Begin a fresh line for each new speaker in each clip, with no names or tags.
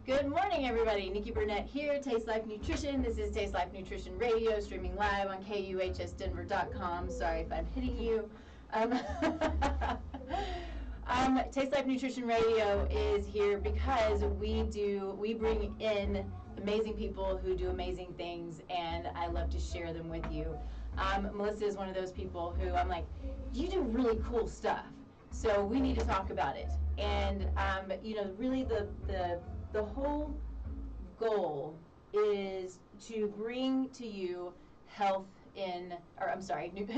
Good morning, everybody. Nikki Burnett here, Taste Life Nutrition. This is Taste Life Nutrition Radio, streaming live on KUHSdenver.com. Sorry if I'm hitting you. Taste Life Nutrition Radio is here because we bring in amazing people who do amazing things, and I love to share them with you. Melissa is one of those people who I'm like, you do really cool stuff, so we need to talk about it. And really the whole goal is to bring to you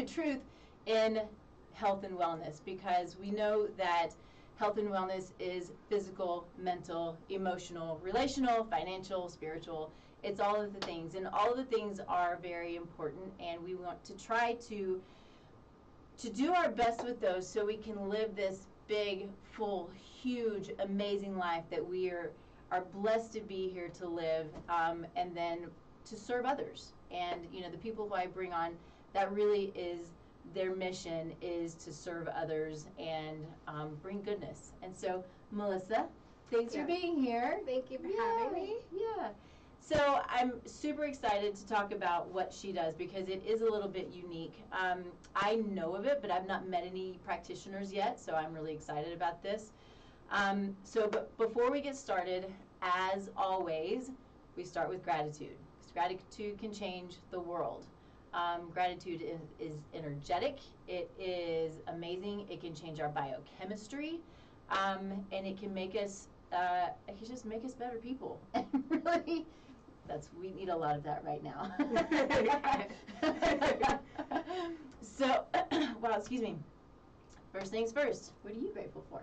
truth in health and wellness, because we know that health and wellness is physical, mental, emotional, relational, financial, spiritual. It's all of the things, and all of the things are very important, and we want to try to do our best with those so we can live this big, full, huge, amazing life that we are blessed to be here to live, and then to serve others. And the people who I bring on, that really is their mission, is to serve others and bring goodness. And so, Melissa, thanks for being here.
Thank you for having me.
Yeah. So I'm super excited to talk about what she does, because it is a little bit unique. I know of it, but I've not met any practitioners yet, so I'm really excited about this. But before we get started, as always, we start with gratitude, because gratitude can change the world. Gratitude is energetic. It is amazing. It can change our biochemistry, and it can make us. It can just make us better people. And really, we need a lot of that right now. So, wow, excuse me. First things first. What are you grateful for?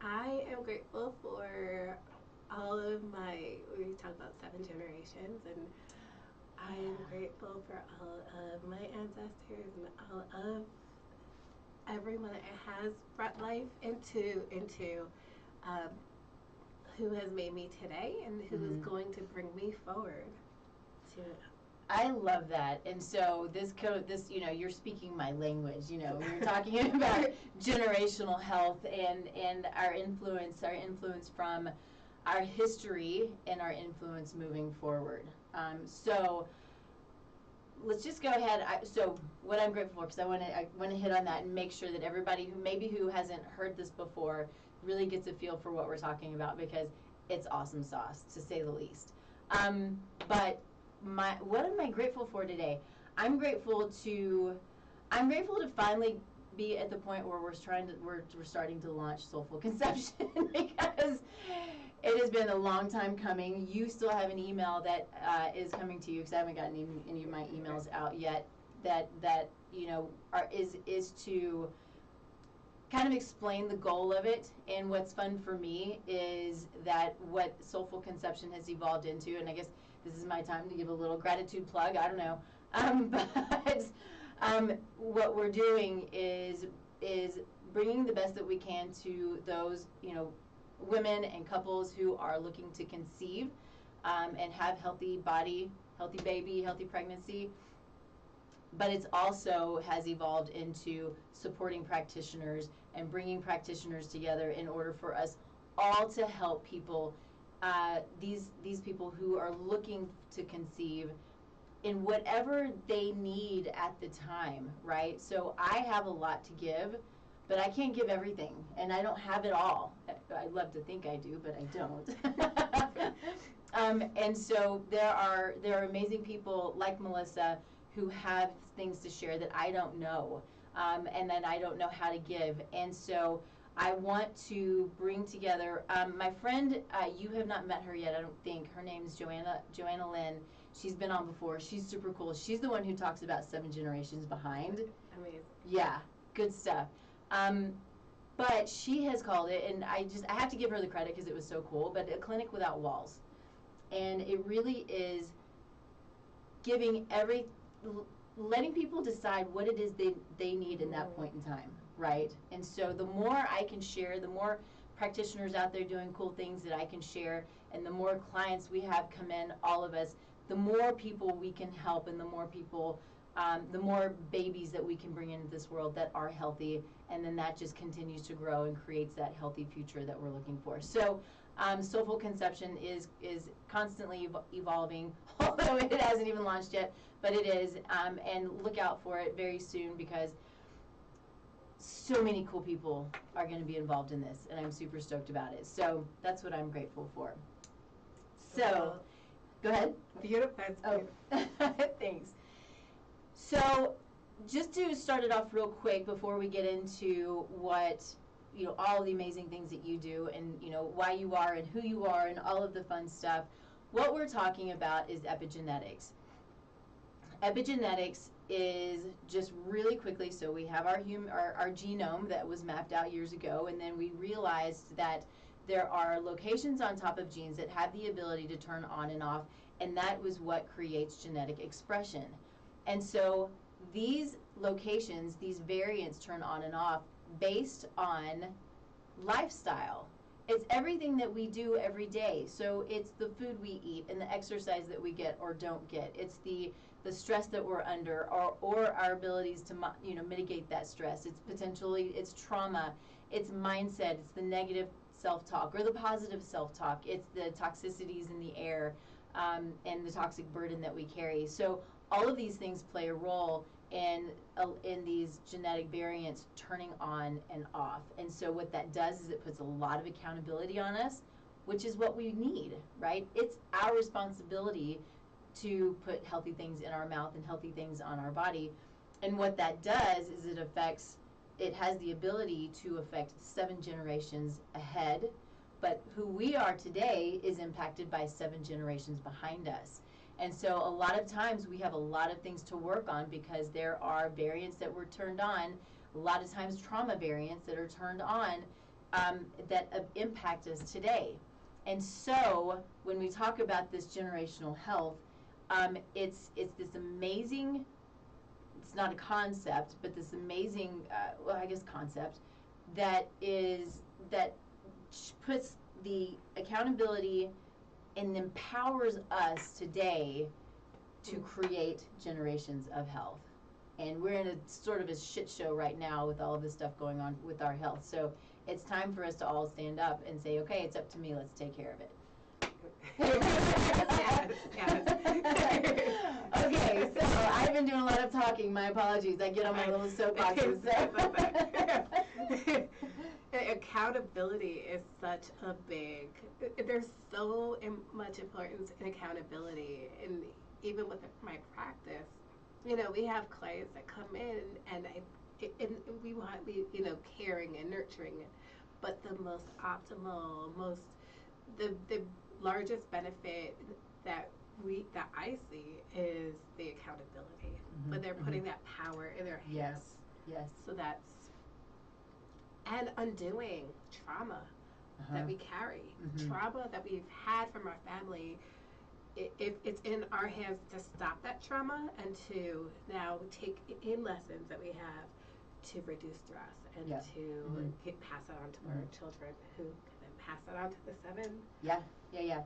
I am grateful for all of we talk about 7 generations, and I am grateful for all of my ancestors and all of everyone that has brought life into who has made me today and who is going to bring me forward to.
I love that. And so this you're speaking my language. We're talking about generational health and our influence from our history and our influence moving forward. So let's just go ahead. So what I'm grateful for, because I want to hit on that and make sure that everybody who hasn't heard this before really gets a feel for what we're talking about, because it's awesome sauce, to say the least. But what am I grateful for today? I'm grateful to finally be at the point where we're starting to launch Soulful Conception, because it has been a long time coming. You still have an email that is coming to you, because I haven't gotten any of my emails out yet. That is to kind of explain the goal of it. And what's fun for me is that what Soulful Conception has evolved into, and I guess this is my time to give a little gratitude plug. I don't know, but what we're doing is bringing the best that we can to those women and couples who are looking to conceive and have healthy body, healthy baby, healthy pregnancy. But it's also has evolved into supporting practitioners and bringing practitioners together in order for us all to help people, these people who are looking to conceive in whatever they need at the time, right? So I have a lot to give, but I can't give everything, and I don't have it all. I'd love to think I do, but I don't. And so there are amazing people like Melissa who have things to share that I don't know, and that I don't know how to give. And so I want to bring together my friend. You have not met her yet, I don't think. Her name is Joanna Lynn. She's been on before. She's super cool. She's the one who talks about 7 generations behind.
Amazing.
Yeah, good stuff. But she has called it, and I have to give her the credit because it was so cool, but a clinic without walls. And it really is letting people decide what it is they need in that point in time, right? And so the more I can share, the more practitioners out there doing cool things that I can share, and the more clients we have come in, all of us, the more people we can help, and the more people the more babies that we can bring into this world that are healthy, and then that just continues to grow and creates that healthy future that we're looking for. So Soulful Conception is constantly evolving, although it hasn't even launched yet, but it is, and look out for it very soon, because so many cool people are going to be involved in this, and I'm super stoked about it. So that's what I'm grateful for. So, go ahead.
Beautiful. That's beautiful.
Thanks. So, just to start it off real quick before we get into what, all the amazing things that you do, and, why you are and who you are and all of the fun stuff, what we're talking about is epigenetics. Epigenetics is just really quickly, so we have our genome that was mapped out years ago, and then we realized that there are locations on top of genes that have the ability to turn on and off, and that was what creates genetic expression. And so these locations, these variants turn on and off based on lifestyle. It's everything that we do every day. So it's the food we eat and the exercise that we get or don't get. It's the stress that we're under, or our abilities to mitigate that stress. It's trauma, it's mindset, it's the negative self-talk or the positive self-talk. It's the toxicities in the air, and the toxic burden that we carry. So all of these things play a role in these genetic variants turning on and off. And so what that does is it puts a lot of accountability on us, which is what we need, right? It's our responsibility to put healthy things in our mouth and healthy things on our body. And what that does is it has the ability to affect 7 generations ahead, but who we are today is impacted by 7 generations behind us. And so a lot of times we have a lot of things to work on, because there are variants that were turned on, a lot of times trauma variants that are turned on, that impact us today. And so when we talk about this generational health, it's this amazing, it's not a concept, but this amazing, concept that puts the accountability and empowers us today to create generations of health. And we're in a sort of a shit show right now with all of this stuff going on with our health. So it's time for us to all stand up and say, okay, it's up to me, let's take care of it. Okay, so I've been doing a lot of talking. My apologies. I get on my little soapboxes.
Accountability is such a big. There's so much importance in accountability, and even with my practice, we have clients that come in, and we want caring and nurturing, but the most optimal, the largest benefit that I see is the accountability. But they're putting that power in their hands.
Yes.
So and undoing trauma that we carry, trauma that we've had from our family. If it's in our hands to stop that trauma and to now take in lessons that we have to reduce stress and to pass that on to our children, who can then pass that on to the 7.
Yeah.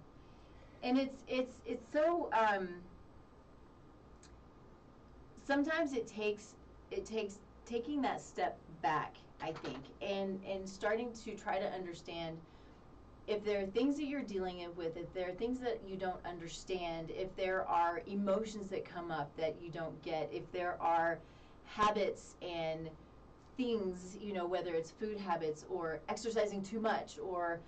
And it's so sometimes it takes taking that step back, I think, and starting to try to understand if there are things that you're dealing with, if there are things that you don't understand, if there are emotions that come up that you don't get, if there are habits and things, whether it's food habits or exercising too much or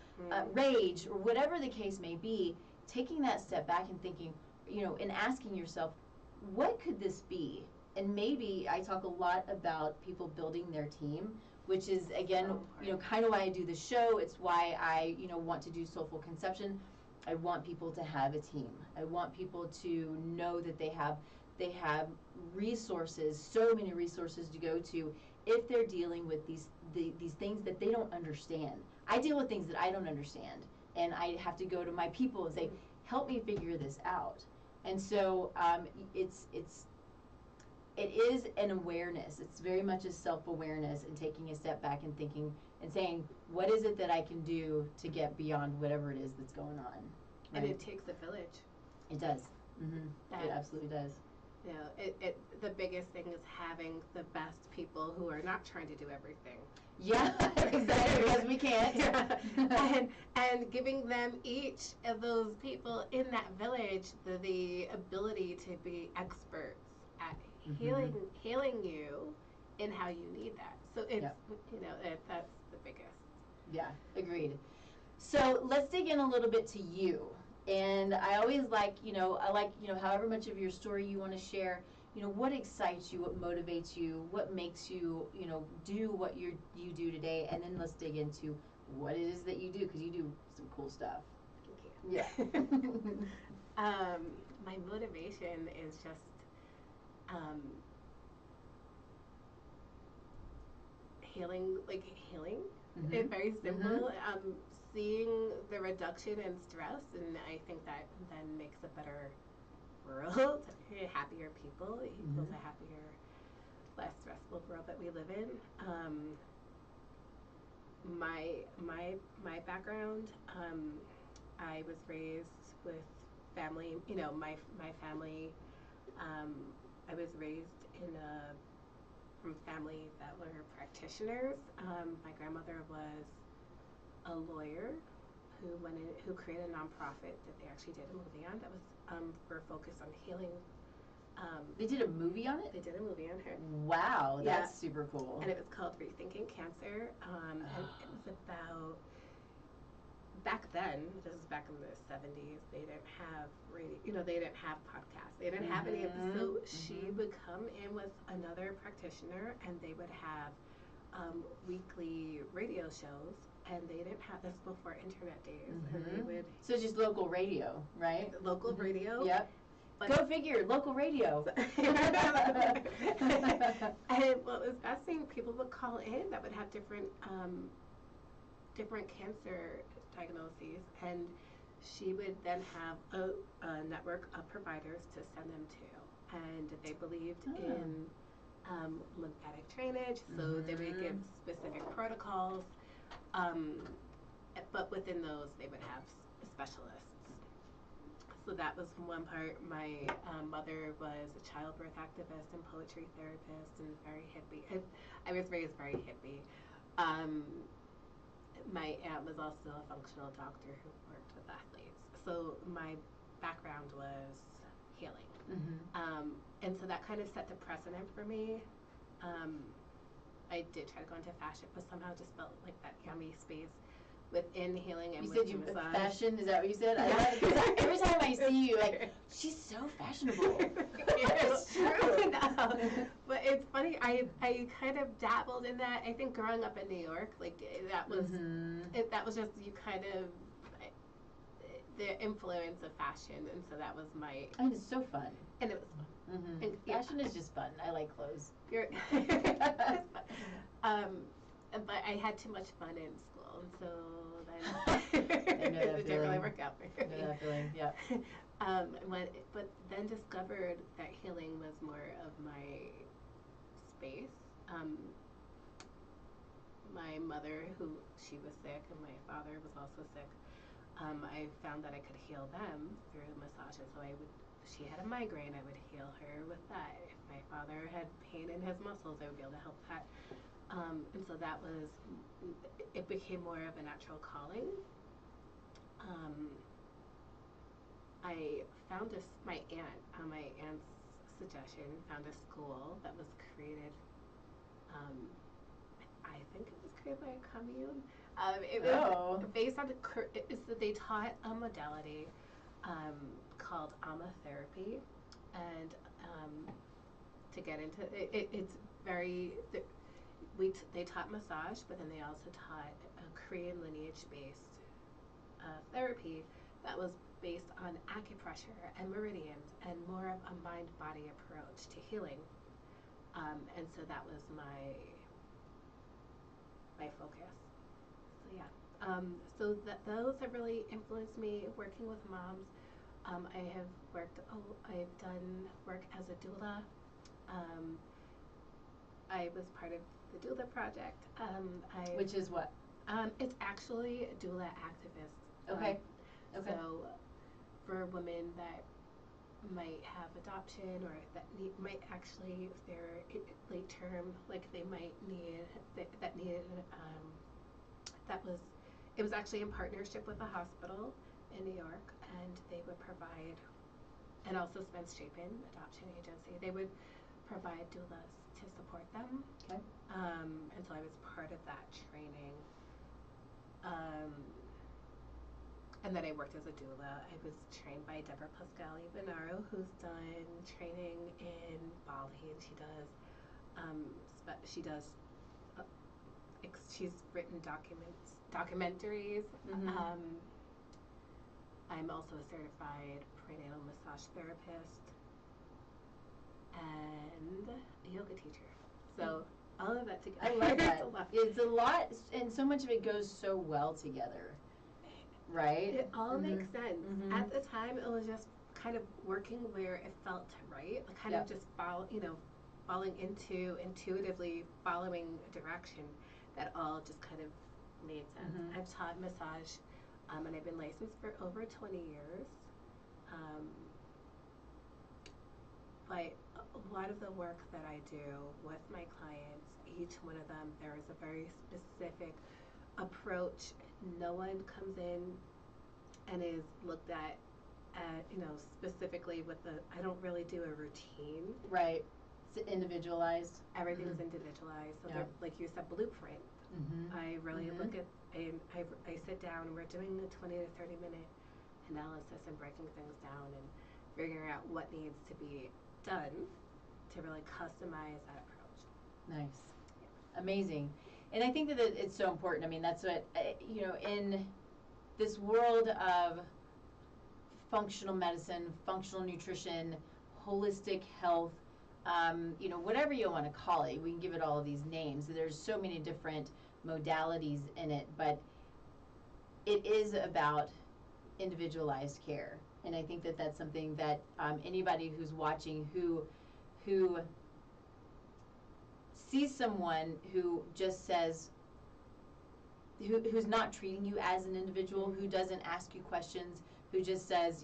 rage or whatever the case may be, taking that step back and thinking, and asking yourself, what could this be? And maybe I talk a lot about people building their team, which is, again, kind of why I do the show. It's why I, want to do Soulful Conception. I want people to have a team. I want people to know that they have resources, so many resources to go to if they're dealing with these things that they don't understand. I deal with things that I don't understand, and I have to go to my people and say, help me figure this out. And so it is an awareness. It's very much a self-awareness and taking a step back and thinking and saying, what is it that I can do to get beyond whatever it is that's going on?
Right? And it takes a village.
It does. It absolutely does.
You know, the biggest thing is having the best people who are not trying to do everything.
Yeah, exactly, because we can't.
Yeah. And giving them each of those people in that village the ability to be experts at healing you in how you need that. So it's, you know, that's the biggest.
Yeah, agreed. So let's dig in a little bit to you. And I always like, however much of your story you want to share, what excites you, what motivates you, what makes you, do what you do today. And then let's dig into what it is that you do, because you do some cool stuff.
Thank you.
Yeah.
My motivation is just healing.
Mm-hmm.
It's very simple.
Mm-hmm.
Seeing the reduction in stress, and I think that then makes a better world, happier people, equals a happier, less stressful world that we live in. My background, I was raised with family. You know, my family. I was raised from families that were practitioners. My grandmother was a lawyer who created a nonprofit that they actually did a movie on that was for focus on healing.
They did a movie on it?
They did a movie on her.
Wow, that's super cool.
And it was called Rethinking Cancer. And it was about, back then, this is back in the 70s, they didn't have radio, they didn't have podcasts. They didn't have any of this. So she would come in with another practitioner, and they would have weekly radio shows. And they didn't have this before internet days. And they would.
So just local radio, right?
Local radio.
Yep. But go figure, local radio.
And what was fascinating, people would call in that would have different cancer diagnoses, and she would then have a network of providers to send them to, and they believed in lymphatic drainage, so they would give specific protocols. But within those, they would have specialists. So that was one part. My mother was a childbirth activist and poetry therapist and very hippie. I was raised very hippie. My aunt was also a functional doctor who worked with athletes. So my background was healing. And so that kind of set the precedent for me. I did try to go into fashion, but somehow just felt like that yummy space within healing and
you said you
massage.
Fashion, is that what you said? Yeah. Every time I see you, like, she's so fashionable. It's true.
No. But it's funny, I kind of dabbled in that. I think growing up in New York, like that was that was just you kind of the influence of fashion, and so that was my.
And it's so fun.
And it was fun.
And fashion is just fun. I like clothes.
But I had too much fun in school, and so then it didn't really work out for me.
I know that feeling. Yeah.
But then discovered that healing was more of my space. My mother, she was sick, and my father was also sick. I found that I could heal them through massages. So she had a migraine, I would heal her with that. If my father had pain in his muscles, I would be able to help that. And so it became more of a natural calling. I found my aunt's suggestion, found a school that was created, I think it was created by a commune. It was based on they taught a modality called amatherapy, and to get into it's very. They taught massage, but then they also taught a Korean lineage-based therapy that was based on acupressure and meridians and more of a mind-body approach to healing. And so that was my focus. So yeah. So those have really influenced me working with moms. I've done work as a doula. I was part of the doula project.
Which is what?
It's actually doula activists.
Okay.
So for women that might have adoption or that might actually, if they're late term, like they might need, that needed, that was, it was actually in partnership with a hospital in New York, and they would provide, and also Spence Chapin Adoption Agency, they would provide doulas to support them.
Okay.
And so I was part of that training. And then I worked as a doula. I was trained by Deborah Pascali-Bonaro, who's done training in Bali, and she's written documentaries.
Mm-hmm.
I'm also a certified prenatal massage therapist and a yoga teacher. So all of that together.
I love that. It's a lot, and so much of it goes so well together, right?
It all makes sense.
Mm-hmm.
At the time, it was just kind of working where it felt right, kind of just falling into intuitively following a direction that all just kind of made sense.
Mm-hmm.
I've taught massage, and I've been licensed for over 20 years. But a lot of the work that I do with my clients, each one of them, there is a very specific approach. No one comes in and is looked at, specifically with I don't really do a routine.
Right. It's individualized.
Everything's individualized. So they're, like you said, blueprint.
Mm-hmm.
I really look at, I sit down and we're doing a 20 to 30 minute analysis and breaking things down and figuring out what needs to be done to really customize that approach.
Nice. Yeah. Amazing. And I think that it's so important. I mean, that's what, in this world of functional medicine, functional nutrition, holistic health, whatever you want to call it, we can give it all of these names. There's so many different modalities in it, but it is about individualized care. And I think that that's something that anybody who's watching who sees someone who just says, who's not treating you as an individual, who doesn't ask you questions, who just says,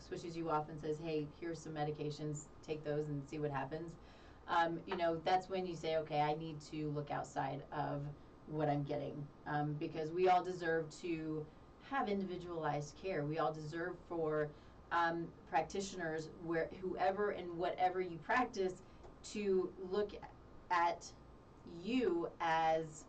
switches you off and says, hey, here's some medications, take those and see what happens. That's when you say, okay, I need to look outside of what I'm getting, because we all deserve to have individualized care. We all deserve for practitioners, whoever and whatever you practice, to look at you as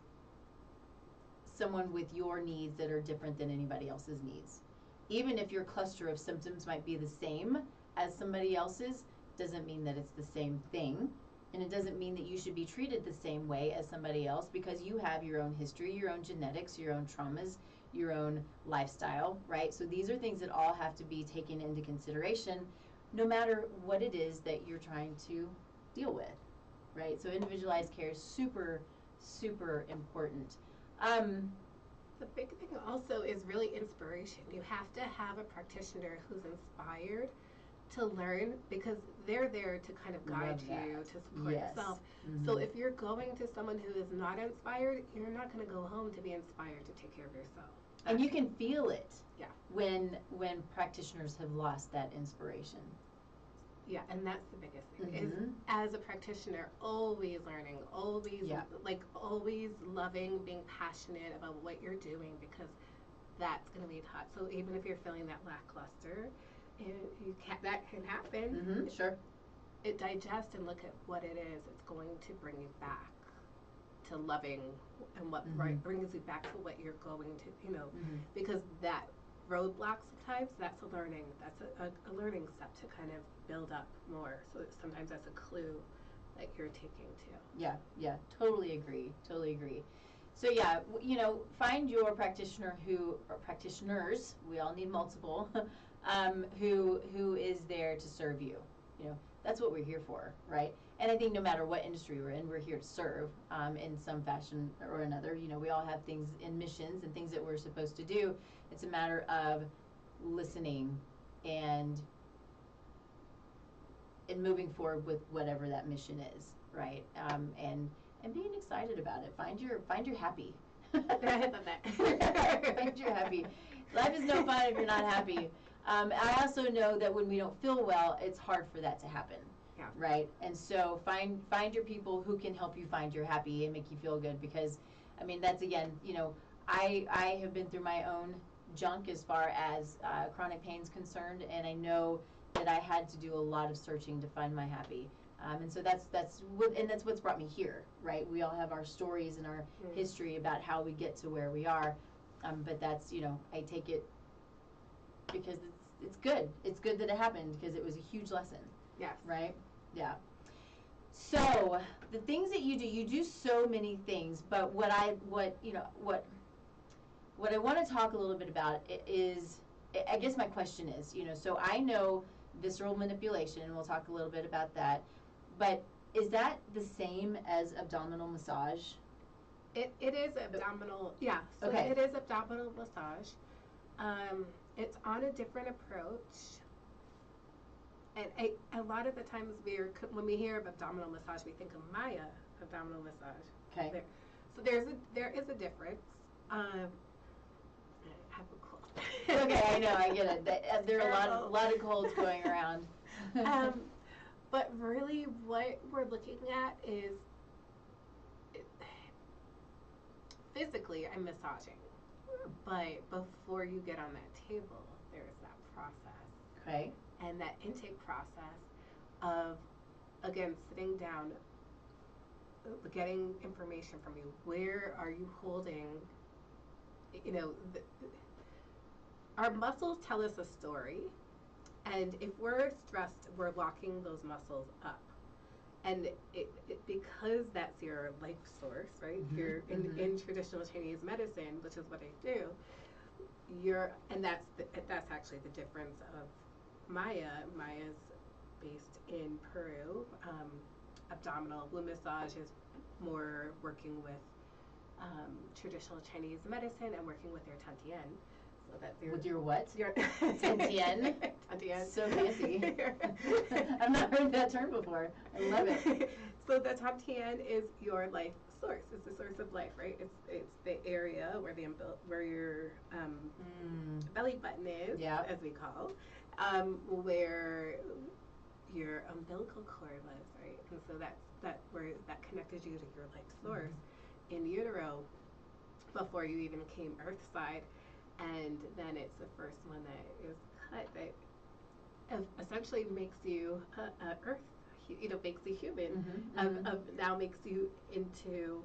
someone with your needs that are different than anybody else's needs. Even if your cluster of symptoms might be the same as somebody else's, doesn't mean that it's the same thing. And it doesn't mean that you should be treated the same way as somebody else, because you have your own history, your own genetics, your own traumas, your own lifestyle, right? So these are things that all have to be taken into consideration, no matter what it is that you're trying to deal with, right? So individualized care is super, super important.
The big thing also is really inspiration. You have to have a practitioner who's inspired to learn, because they're there to kind of guide you, to support yourself. Mm-hmm. So if you're going to someone who is not inspired, you're not going to go home to be inspired to take care of yourself.
And you can feel it when practitioners have lost that inspiration.
Yeah, and that's the biggest thing, is as a practitioner, always learning, always always loving, being passionate about what you're doing, because that's going to be taught. So even if you're feeling that lackluster, that can happen.
Mm-hmm. Sure.
It digest and look at what it is. It's going to bring you back to loving, and what brings you back to what you're going to, because that roadblocks sometimes, that's a learning. That's a learning step to kind of build up more. So sometimes that's a clue that you're taking too.
Yeah, totally agree. So find your practitioner or practitioners, we all need multiple, who is there to serve you. That's what we're here for, right? And I think no matter what industry we're in, we're here to serve in some fashion or another. We all have things in missions and things that we're supposed to do. It's a matter of listening and moving forward with whatever that mission is, right? And being excited about it. Find your happy.
I love that.
Find your happy. Life is no fun if you're not happy. I also know that when we don't feel well, it's hard for that to happen.
Yeah.
Right? And so find your people who can help you find your happy and make you feel good, because, I mean, that's, again, I have been through my own junk as far as chronic pain's concerned, and I know that I had to do a lot of searching to find my happy. And so that's what's brought me here, right? We all have our stories and our history about how we get to where we are, but that's, I take it because it's good. It's good that it happened, because it was a huge lesson.
Yes.
Right? Yeah. So the things that you do so many things, but what I want to talk a little bit about is, I guess my question is, so I know visceral manipulation, and we'll talk a little bit about that, but is that the same as abdominal massage?
It is abdominal, yeah. So
okay.
It is abdominal massage. It's on a different approach. And a lot of the times when we hear of abdominal massage, we think of Maya abdominal massage.
Okay.
So there is a difference. I have a cold.
Okay, I know, I get it. There are a lot of colds going around.
But really, what we're looking at is physically, I'm massaging, but before you get on that table, there's that process.
Okay.
And that intake process of, again, sitting down, getting information from you. Where are you holding? Our muscles tell us a story, and if we're stressed, we're locking those muscles up. And because that's your life source, right?
Mm-hmm.
You're in traditional Chinese medicine, which is what I do. That's actually the difference of Maya. Maya's based in Peru. Abdominal womb massage is more working with traditional Chinese medicine and working with your Tantien. So that
with your what?
Your
Tantien.
Tantien.
So fancy. I've not heard that term before. I love it.
So the Tantien is your life source. It's the source of life, right? It's the area where your belly button is, as we call, where your umbilical cord lives, right? And so that's where that connected you to your life source in utero before you even came earthside. And then it's the first one that is cut that essentially makes you earth, makes you human. Now makes you into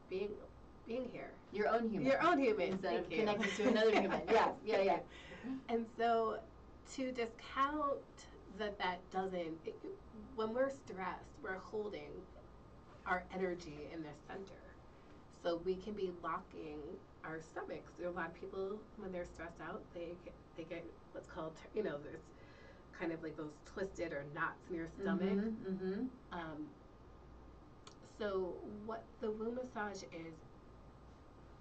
being here. Your own human. Your own human.
Instead of connected to another human. Yeah.
And so to discount that doesn't, when we're stressed, we're holding our energy in the center. So we can be locking our stomachs. There are a lot of people, when they're stressed out, they get what's called, there's kind of like those twisted or knots in your stomach. So what the womb massage is,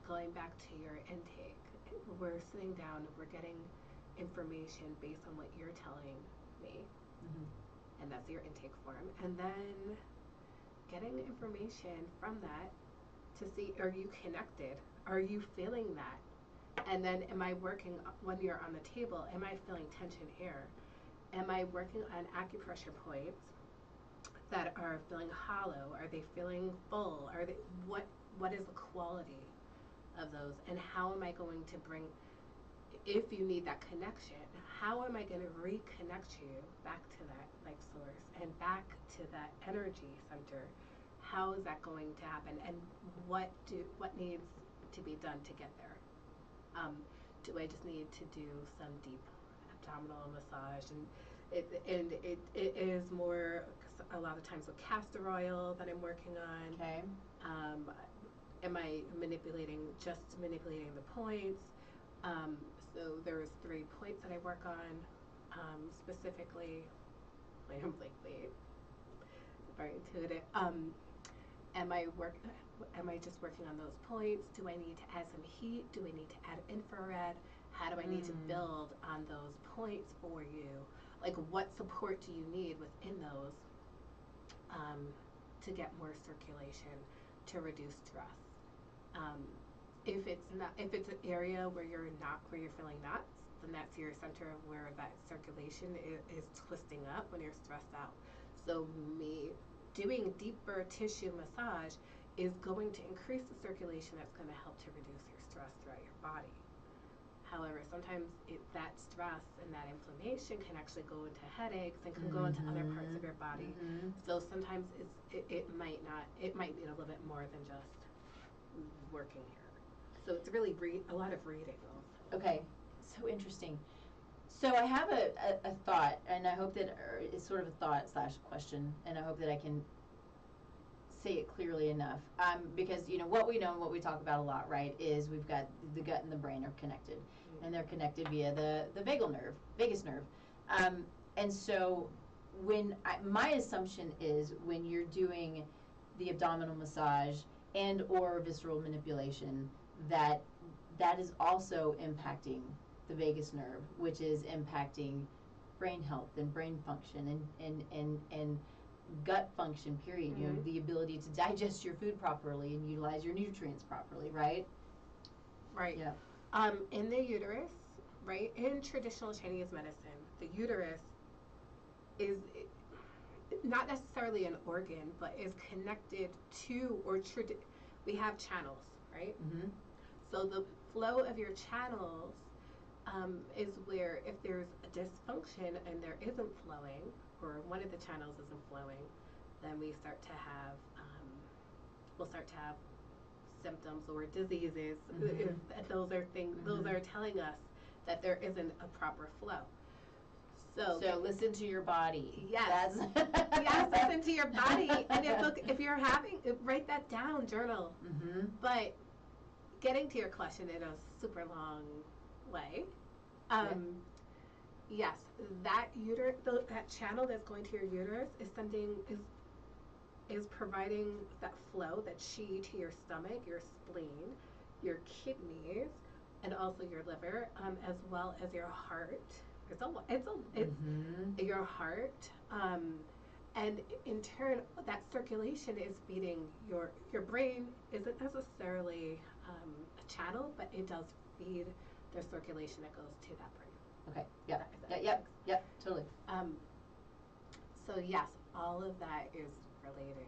going back to your intake, we're sitting down and we're getting information based on what you're telling me, and that's your intake form, and then getting information from that to see, are you connected? Are you feeling that? And then am I working, when you're on the table, am I feeling tension here? Am I working on acupressure points that are feeling hollow? Are they feeling full? Are they, what is the quality of those? And how am I going to bring, if you need that connection, how am I going to reconnect you back to that life source and back to that energy center? How is that going to happen? And what needs to be done to get there? Do I just need to do some deep abdominal massage? And it is more, a lot of times with castor oil that I'm working on.
Okay.
Am I manipulating the points? So there's 3 points that I work on specifically. I'm like, wait, very intuitive. Am I just working on those points? Do I need to add some heat? Do I need to add infrared? How do I need to build on those points for you? Like, what support do you need within those to get more circulation, to reduce stress? If it's an area where you're feeling knots, and that's your center of where that circulation is twisting up when you're stressed out. So me doing deeper tissue massage is going to increase the circulation. That's going to help to reduce your stress throughout your body. However, sometimes that stress and that inflammation can actually go into headaches and can go into other parts of your body. So sometimes it might need a little bit more than just working here. So it's really a lot of reading also.
Okay, so interesting. So I have a thought, and I hope that it's sort of a thought / question, and I hope that I can say it clearly enough. Because what we know and what we talk about a lot, right, is we've got the gut and the brain are connected, and they're connected via the vagus nerve. And so my assumption is when you're doing the abdominal massage and or visceral manipulation, that is also impacting the vagus nerve, which is impacting brain health and brain function and gut function, period. The ability to digest your food properly and utilize your nutrients properly, right?
Right.
Yeah.
In the uterus, right, in traditional Chinese medicine, the uterus is not necessarily an organ, but is connected to, we have channels, right? So the flow of your channels is where if there's a dysfunction and there isn't flowing, or one of the channels isn't flowing, then we'll start to have symptoms or diseases. Those are things. Those are telling us that there isn't a proper flow. So
listen to your body.
Yes. Yes, listen to your body. And if you're write that down, journal. But getting to your question in a super long way. Yes, that that channel that's going to your uterus is providing that flow, that chi to your stomach, your spleen, your kidneys, and also your liver, as well as your heart. It's your heart, and in turn, that circulation is feeding your brain. Isn't necessarily a channel, but it does feed the circulation that goes to that brain.
Okay. Yep. Totally.
So yes, all of that is related.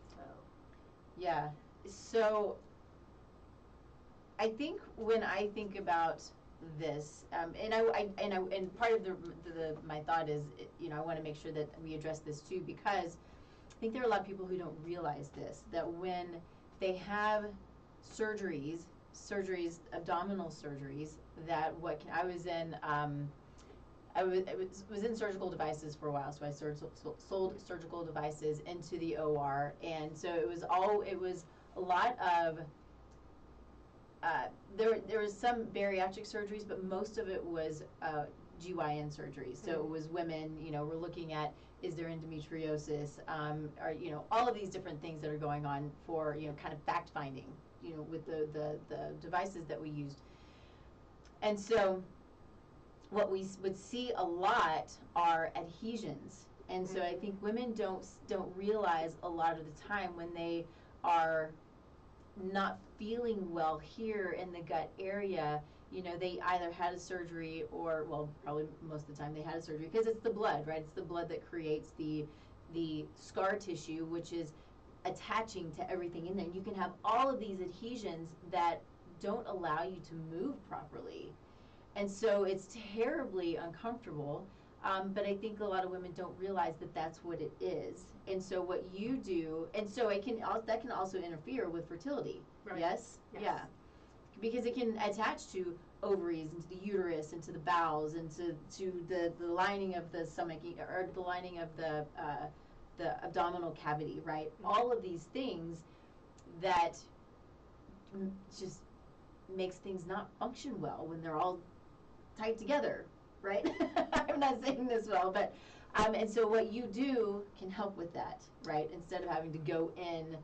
So.
Yeah. So I think when I think about this, and part of my thought is, I want to make sure that we address this too, because I think there are a lot of people who don't realize this, that when they have surgeries, abdominal surgeries, that I was in surgical devices for a while, so I sold surgical devices into the OR, and so it was a lot of there was some bariatric surgeries, but most of it was GYN surgeries. So it was women, we're looking at, is there endometriosis, or all of these different things that are going on for kind of fact finding, with the devices that we used. And so what we would see a lot are adhesions. And so I think women don't realize a lot of the time when they are not feeling well here in the gut area, they either had a surgery or, well, probably most of the time they had a surgery, because it's the blood, right? It's the blood that creates the scar tissue, which is attaching to everything in there. And you can have all of these adhesions that don't allow you to move properly. And so it's terribly uncomfortable. But I think a lot of women don't realize that that's what it is. And so what you do, and so that can also interfere with fertility.
Right.
Yes? Yeah. Because it can attach to ovaries, into the uterus, into the bowels, into the lining of the stomach, or the lining of the abdominal cavity, right? All of these things that just makes things not function well when they're all tied together, right? I'm not saying this well, but and so what you do can help with that, right? Instead of having to go in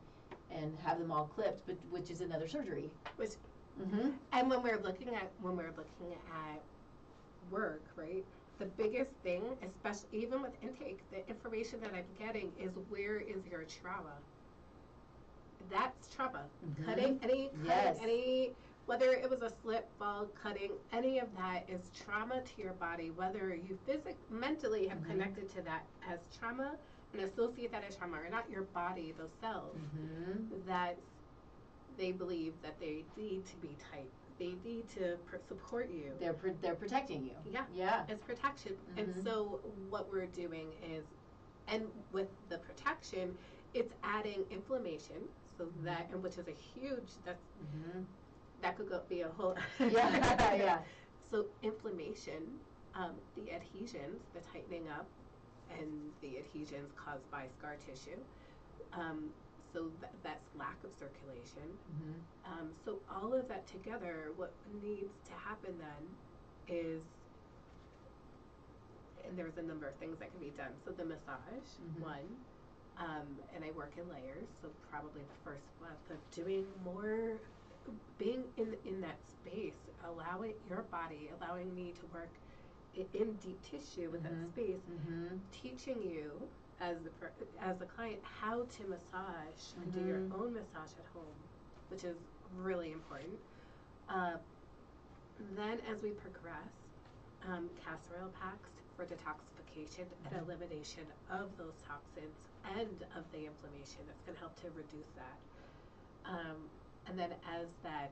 and have them all clipped, but which is another surgery.
And when we're looking at work, right? The biggest thing, especially even with intake, the information that I'm getting is, where is your trauma? That's trauma. Cutting any whether it was a slip, fall, cutting, any of that is trauma to your body, whether you mentally have connected to that as trauma and associate that as trauma or not, your body, those cells, that they believe that they need to be tight. They need to support you.
They're protecting you.
Yeah.
Yeah.
It's protection. And so what we're doing is, and with the protection, it's adding inflammation, so that, and which is a huge, that could be a whole.
Yeah.
So inflammation, the adhesions, the tightening up, and the adhesions caused by scar tissue. So that's lack of circulation. So all of that together, what needs to happen then is, and there's a number of things that can be done. So the massage, one, and I work in layers. So probably the first month of doing more, being in that space, allowing your body, allowing me to work in deep tissue with that space, teaching you as the client how to massage and do your own massage at home, which is really important. Then as we progress, castor oil packs for detoxification and elimination of those toxins and of the inflammation. That's going to help to reduce that. And then as that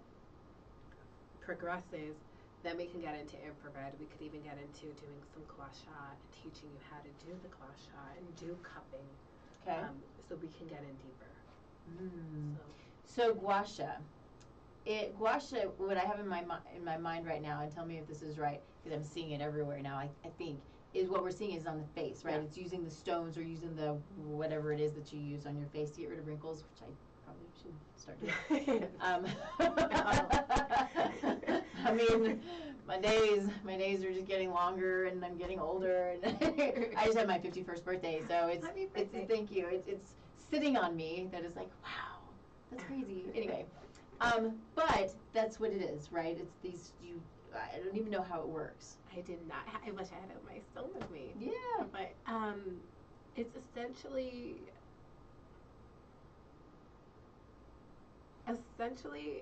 progresses, then we can get into infrared. We could even get into doing some gua sha and teaching you how to do the gua sha and do cupping.
Okay.
So we can get in deeper.
So gua sha. Gua sha, what I have in my mind right now, and tell me if this is right, because I'm seeing it everywhere now, I think, is what we're seeing is on the face, right? Yeah. It's using the stones or using the whatever it is that you use on your face to get rid of wrinkles, which I probably should start doing. I mean, my days are just getting longer, and I'm getting older, and I just had my 51st birthday, so it's thank you. It's sitting on me that is like, wow, that's crazy. Anyway, but that's what it is, right? It's these I don't even know how it works.
I did not. I wish I had my stone with me.
Yeah,
but it's essentially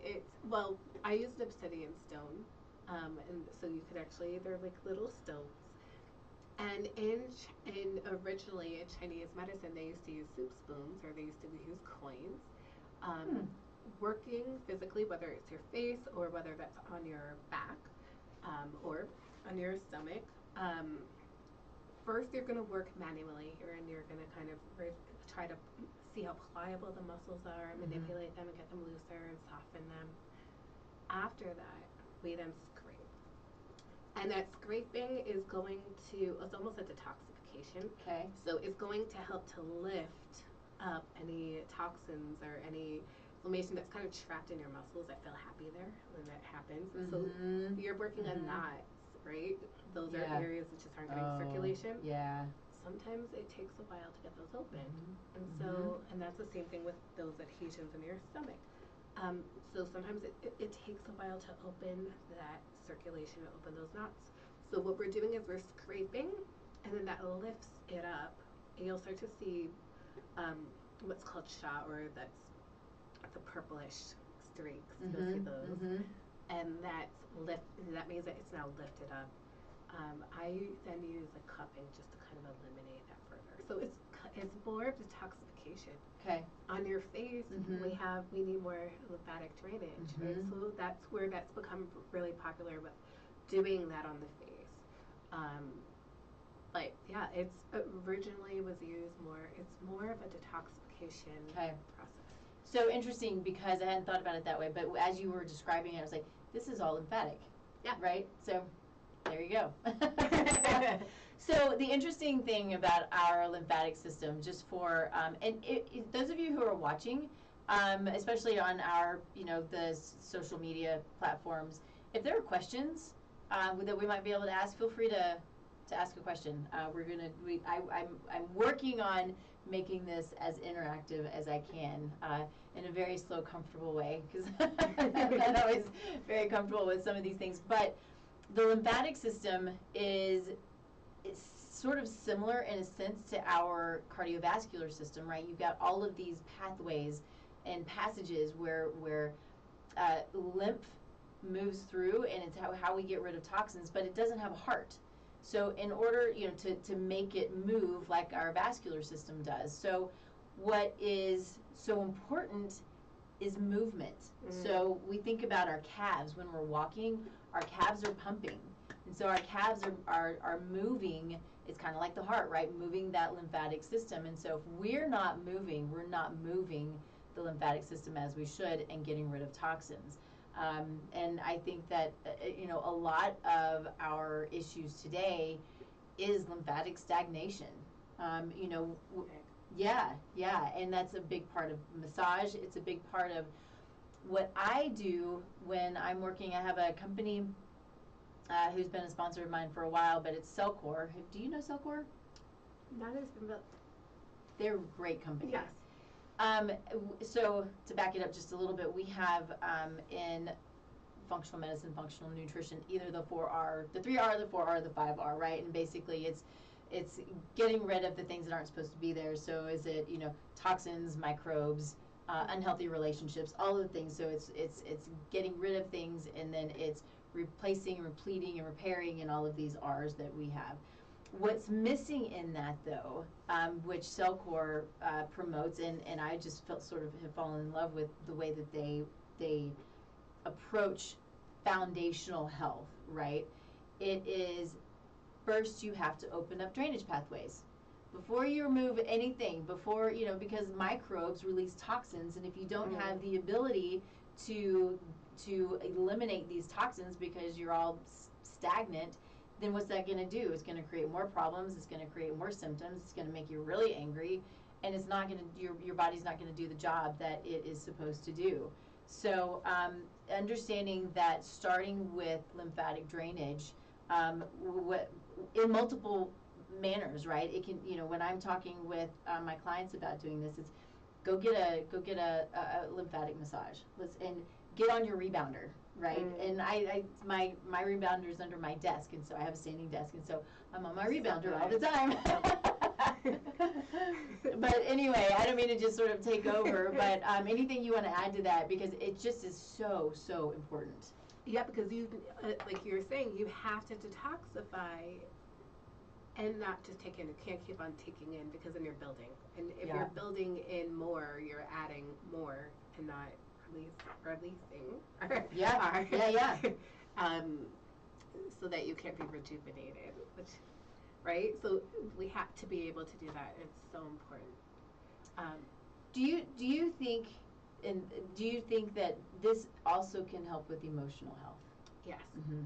it's, well, I used obsidian stone, and so you could actually, they're like little stones. And in originally in Chinese medicine, they used to use soup spoons, or they used to use coins. Working physically, whether it's your face or whether that's on your back, or on your stomach. First, you're going to work manually here, and you're going to kind of try to see how pliable the muscles are, manipulate them and get them looser and soften them. After that, we then scrape. And that scraping is going to, it's almost a detoxification.
Okay.
So it's going to help to lift up any toxins or any inflammation that's kind of trapped in your muscles. I feel happy there when that happens. So you're working on knots, right? Those are areas that just aren't getting circulation.
Yeah.
Sometimes it takes a while to get those open. And so, and that's the same thing with those adhesions in your stomach. So sometimes it takes a while to open that circulation, to open those knots. So what we're doing is we're scraping, and then that lifts it up. And you'll start to see what's called sha, or that's the purplish streaks. You'll see those. And that means that it's now lifted up. I then use a cupping just to kind of eliminate that further. So it's more of detoxification.
Okay. On
your face, we need more lymphatic drainage, right? So that's where that's become really popular with doing that on the face. But yeah, it's originally was used more. It's more of a detoxification process.
So interesting, because I hadn't thought about it that way, but as you were describing it, I was like, this is all lymphatic.
Yeah.
Right? So there you go. So the interesting thing about our lymphatic system, just for, and those of you who are watching, especially on our, the social media platforms, if there are questions that we might be able to ask, feel free to ask a question. I'm working on making this as interactive as I can in a very slow, comfortable way, because I'm not always very comfortable with some of these things. But the lymphatic system it's sort of similar in a sense to our cardiovascular system, right? You've got all of these pathways and passages where lymph moves through, and it's how we get rid of toxins, but it doesn't have a heart. So in order, to make it move like our vascular system does. So what is so important is movement. So we think about our calves when we're walking, our calves are pumping. And so our calves are moving. It's kind of like the heart, right? Moving that lymphatic system. And so if we're not moving the lymphatic system as we should and getting rid of toxins. And I think that, a lot of our issues today is lymphatic stagnation. Yeah, and that's a big part of massage. It's a big part of what I do when I'm working. I have a company who's been a sponsor of mine for a while, but it's Cellcore. Do you know Cellcore?
Not as but
they're a great company.
Yes.
So to back it up just a little bit, we have in functional medicine, functional nutrition, either the 4R, the 3R, the 4R, the 5R, right? And basically it's getting rid of the things that aren't supposed to be there. So is it, toxins, microbes, unhealthy relationships, all of the things. So it's getting rid of things, and then it's replacing, repleting, and repairing, and all of these R's that we have. What's missing in that, though, which Cellcore promotes, and I just sort of have fallen in love with the way that they approach foundational health, right? It is, first you have to open up drainage pathways. Before you remove anything, because microbes release toxins, and if you don't have the ability to eliminate these toxins because you're all stagnant, then what's that going to do? It's going to create more problems. It's going to create more symptoms. It's going to make you really angry, and it's not going to, your body's not going to do the job that it is supposed to do. So understanding that, starting with lymphatic drainage, in multiple manners, right? It can, when I'm talking with my clients about doing this, it's go get a lymphatic massage. And get on your rebounder, right? And my rebounder is under my desk, and so I have a standing desk, and so I'm on my rebounder all the time. But anyway, I don't mean to just sort of take over, but anything you want to add to that, because it just is so important.
Yeah, because you, like you were saying, you have to detoxify and not just take in. You can't keep on taking in, because then you're building. And if you're building in more, you're adding more and not releasing.
Yeah.
So that you can't be rejuvenated, right? So we have to be able to do that. It's so important.
Do you think that this also can help with emotional health?
Yes.
Mm-hmm.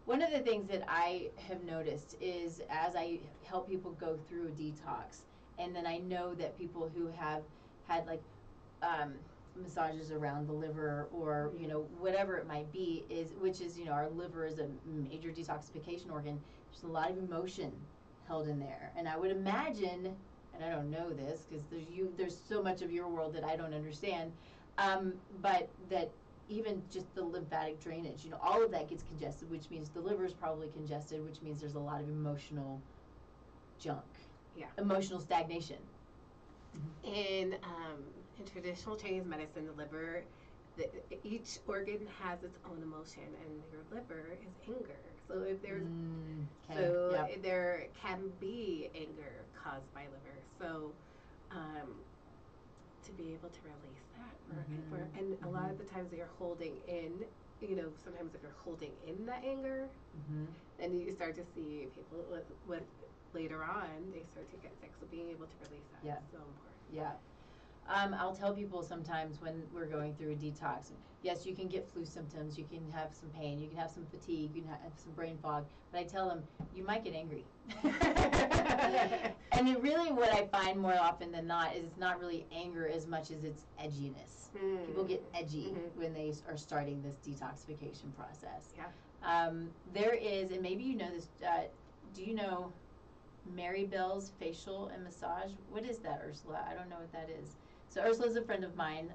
One of the things that I have noticed is, as I help people go through a detox, and then I know that people who have had massages around the liver, or whatever it might be, which is our liver is a major detoxification organ. There's a lot of emotion held in there, and I would imagine, and I don't know this because there's so much of your world that I don't understand, but that even just the lymphatic drainage, all of that gets congested, which means the liver is probably congested, which means there's a lot of emotional junk, emotional stagnation.
In traditional Chinese medicine, the liver, each organ has its own emotion, and your liver is anger. So if there's, there can be anger caused by liver. So to be able to release that, and a lot of the times you're holding in, sometimes if you're holding in that anger, then you start to see people with later on, they start to get sick. So being able to release that is so important.
Yeah. I'll tell people sometimes when we're going through a detox, yes, you can get flu symptoms, you can have some pain, you can have some fatigue, you can have some brain fog, but I tell them, you might get angry. And it really, what I find more often than not, is it's not really anger as much as it's edginess. People get edgy when they are starting this detoxification process. There is, and maybe you know this, do you know Mary Bell's facial and massage? What is that, Ursula? I don't know what that is. So Ursula's a friend of mine,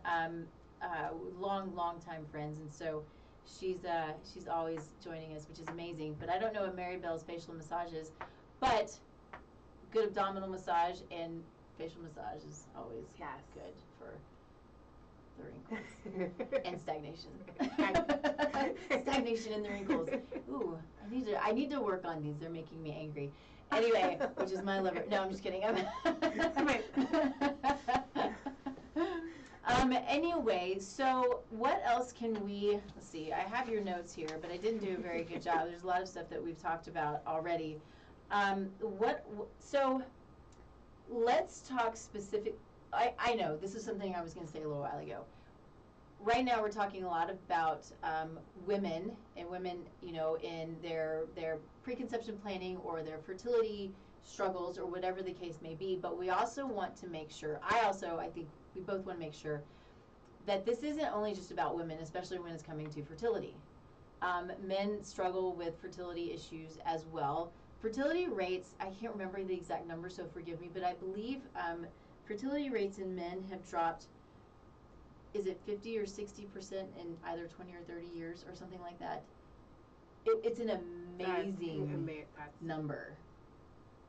long time friends, and so she's always joining us, which is amazing. But I don't know what Mary Bell's facial massage is, but good abdominal massage and facial massage is always good for the wrinkles and stagnation. Stagnation and the wrinkles. Ooh, I need to work on these. They're making me angry. Anyway, which is my liver. No, I'm just kidding. Anyway, so what else can we, let's see, I have your notes here, but I didn't do a very good job. There's a lot of stuff that we've talked about already. So let's talk specific, I know, this is something I was going to say a little while ago. Right now we're talking a lot about women, and women, you know, in their preconception planning or their fertility struggles or whatever the case may be, but we also want to make sure, I think we both want to make sure that this isn't only just about women, especially when it's coming to fertility. Men struggle with fertility issues as well. Fertility rates, I can't remember the exact number, so forgive me, but I believe fertility rates in men have dropped, is it 50 or 60% in either 20 or 30 years or something like that? It's an amazing number,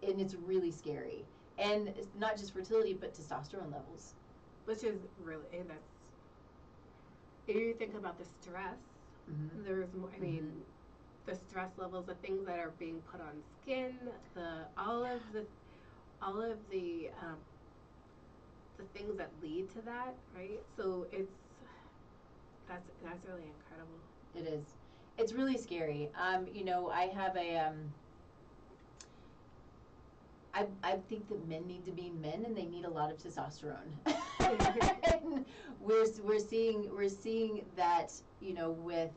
and it's really scary. And it's not just fertility, but testosterone levels.
Which is really, if you think about the stress, there's more, I mean, the stress levels, the things that are being put on skin, all of the things that lead to that, right? So that's really incredible.
It is. It's really scary. You know, I have I think that men need to be men, and they need a lot of testosterone. And we're seeing that, you know, with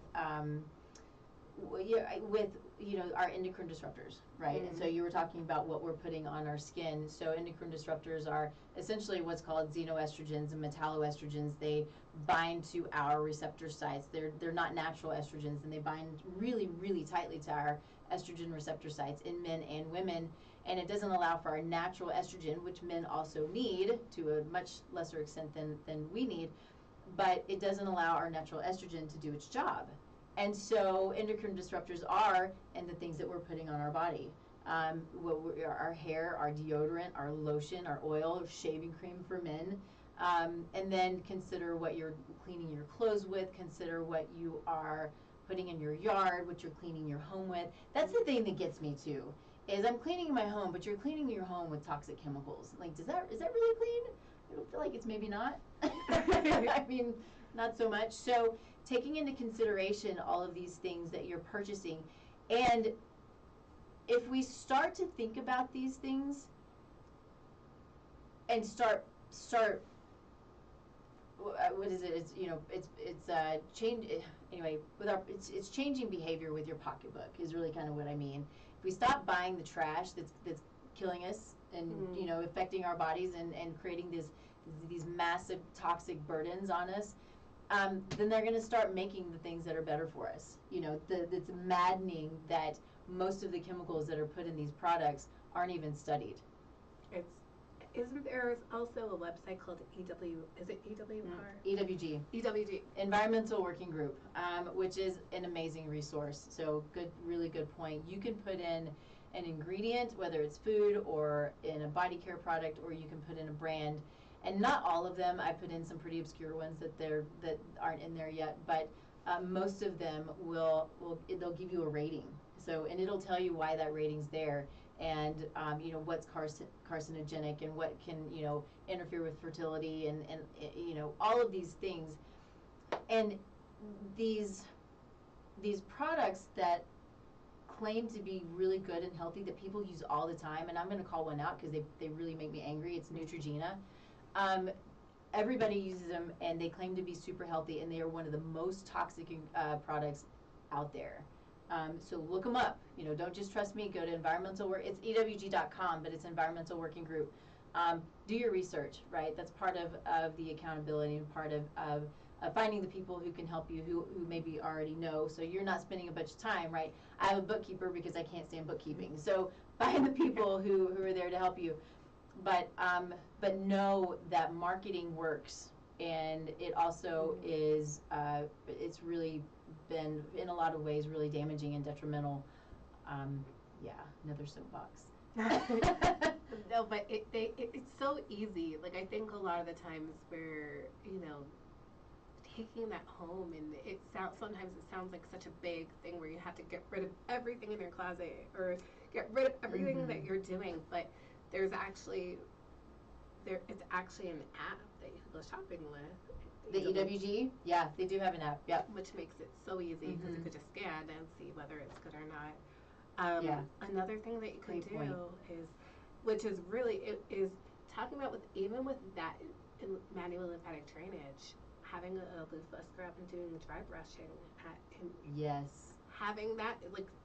you know, our endocrine disruptors, right? And so you were talking about what we're putting on our skin. So endocrine disruptors are essentially what's called xenoestrogens and metalloestrogens. They bind to our receptor sites. They're not natural estrogens, and they bind really, really tightly to our estrogen receptor sites in men and women. And it doesn't allow for our natural estrogen, which men also need to a much lesser extent than we need, but it doesn't allow our natural estrogen to do its job. And so endocrine disruptors are, and the things that we're putting on our body. Our hair, our deodorant, our lotion, our oil, shaving cream for men. And then consider what you're cleaning your clothes with, consider what you are putting in your yard, what you're cleaning your home with. That's the thing that gets me too. Is I'm cleaning my home, but you're cleaning your home with toxic chemicals. Like, is that really clean? I don't feel like it's maybe not. I mean, not so much. So taking into consideration all of these things that you're purchasing, and if we start to think about these things and start what is it? It's, you know, it's change anyway. It's changing behavior with your pocketbook is really kind of what I mean. If we stop buying the trash that's killing us and you know, affecting our bodies and creating these massive toxic burdens on us, then they're going to start making the things that are better for us. You know, it's maddening that most of the chemicals that are put in these products aren't even studied.
Isn't there also a website called is it EWR?
EWG.
EWG.
Environmental Working Group, which is an amazing resource. So really good point. You can put in an ingredient, whether it's food or in a body care product, or you can put in a brand. And not all of them. I put in some pretty obscure ones that aren't in there yet, but most of them they'll give you a rating. So, and it'll tell you why that rating's there, and you know, what's carcinogenic and what can, you know, interfere with fertility and you know, all of these things. And these products that claim to be really good and healthy that people use all the time, and I'm going to call one out because they really make me angry. It's Neutrogena. Everybody uses them, and they claim to be super healthy, and they are one of the most toxic products out there. So look them up. You know, don't just trust me. Go to environmental work. It's ewg.com, but it's Environmental Working Group. Do your research, right? That's part of the accountability and part of finding the people who can help you, who maybe already know, so you're not spending a bunch of time, right? I have a bookkeeper because I can't stand bookkeeping. So find the people who are there to help you. But know that marketing works, and it also is it's really been in a lot of ways really damaging and detrimental. Yeah, another soapbox.
No, but it's so easy. Like, I think a lot of the times where, you know, taking that home, and sometimes it sounds like such a big thing where you have to get rid of everything in your closet or get rid of everything that you're doing, but it's actually an app that you can go shopping with.
The EWG? Yeah, they do have an app. Yep.
Which makes it so easy because you could just scan and see whether it's good or not. Another thing that you can do which is really is talking about even with that in manual lymphatic drainage, having a loofah scrub and doing dry brushing.
Yes.
Having that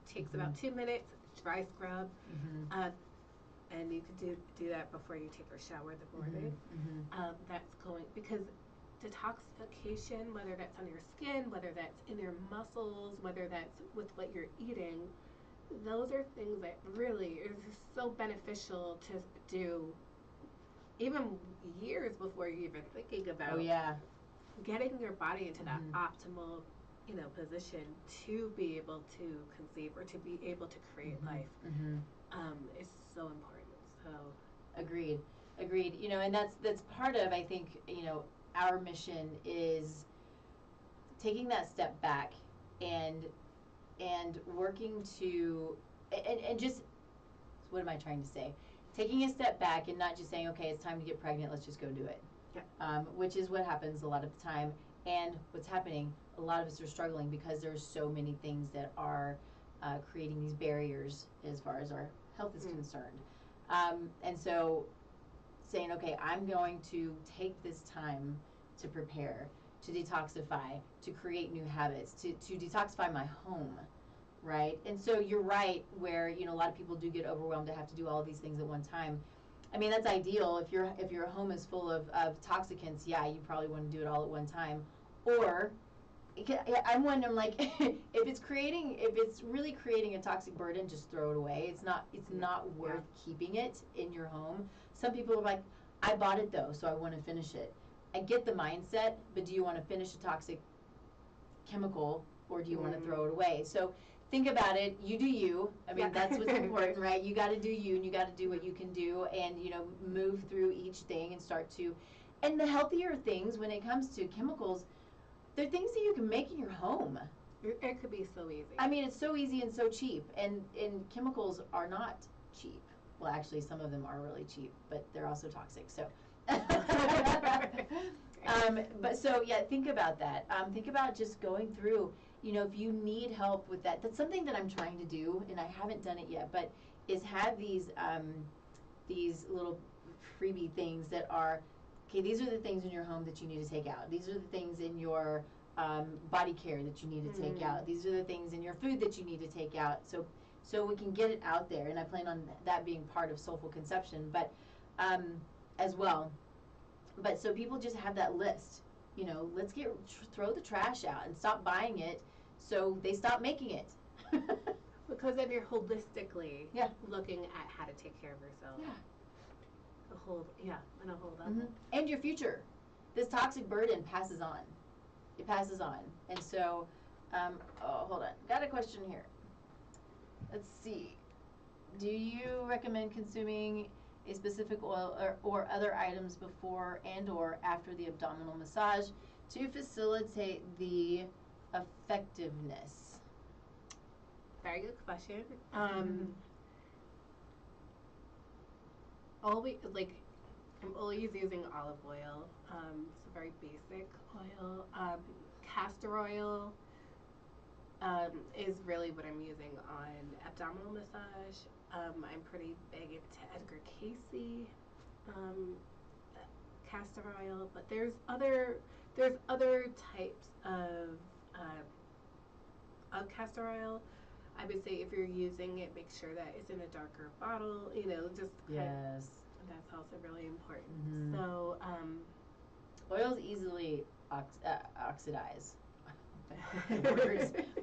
takes about 2 minutes. Dry scrub, and you could do that before you take your shower in the morning. That's going because detoxification, whether that's on your skin, whether that's in your muscles, whether that's with what you're eating, those are things that really is so beneficial to do even years before you're even thinking about getting your body into that optimal position to be able to conceive or to be able to create life is so important. So
agreed. And that's part of, I think, our mission is taking that step back and working to and just, what am I trying to say? Taking a step back and not just saying, okay, it's time to get pregnant, let's just go do it. Which is what happens a lot of the time. And what's happening, a lot of us are struggling because there's so many things that are creating these barriers as far as our health is concerned. And so saying, okay, I'm going to take this time to prepare, to detoxify, to create new habits, to detoxify my home, right? And so you're right where, a lot of people do get overwhelmed to have to do all of these things at one time. I mean, that's ideal. If your home is full of toxicants, you probably want to do it all at one time. Or I'm wondering, if it's really creating a toxic burden, just throw it away. It's not worth keeping it in your home. Some people are like, I bought it though, so I want to finish it. I get the mindset, but do you want to finish a toxic chemical, or do you want to throw it away? So think about it. You do you. I mean, that's what's important, right? You got to do you, and you got to do what you can do, and move through each thing and start to. And the healthier things, when it comes to chemicals, they're things that you can make in your home.
It could be so easy.
I mean, it's so easy and so cheap, and chemicals are not cheap. Well, actually, some of them are really cheap, but they're also toxic. So. But so think about that. Think about just going through. If you need help with that, that's something that I'm trying to do, and I haven't done it yet. But is have these little freebie things that are, okay, these are the things in your home that you need to take out. These are the things in your body care that you need to take out. These are the things in your food that you need to take out. So we can get it out there, and I plan on that being part of Soulful Conception, but as well. But so people just have that list. Let's throw the trash out and stop buying it, so they stop making it.
Because then you're holistically looking at how to take care of yourself. On a whole level.
And your future. This toxic burden passes on. It passes on. And so, hold on. Got a question here. Let's see. Do you recommend consuming a specific oil or other items before and or after the abdominal massage to facilitate the effectiveness?
Very good question. I'm always using olive oil. It's a very basic oil. Castor oil is really what I'm using on abdominal massage. I'm pretty big into Edgar Casey castor oil, but there's other types of castor oil. I would say if you're using it, make sure that it's in a darker bottle. That's also really important. So
oils easily oxidize.